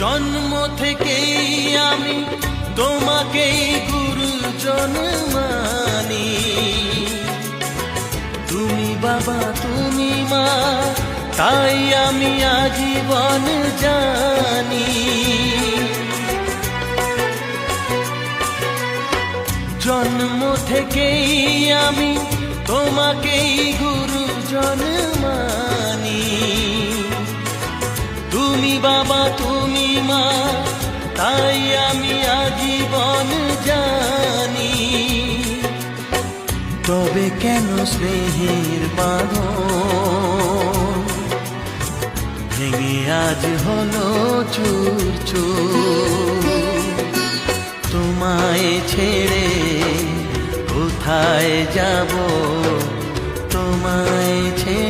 জন্ম থেকেই আমি তোমাকেই গুরুজন মানি। তুমি বাবা তুমি মা, তাই আমি আজীবন জানি। জন্ম থেকেই আমি তোমাকেই গুরুজন মানি। তুমি বাবা তুমি মা, তাই আমি আজীবন জানি। তবে কেন স্নেহের বাঁধন ভেঙে আজ হলো চুর চুর? তোমায় ছেড়ে কোথায় যাব, তোমায় ছেড়ে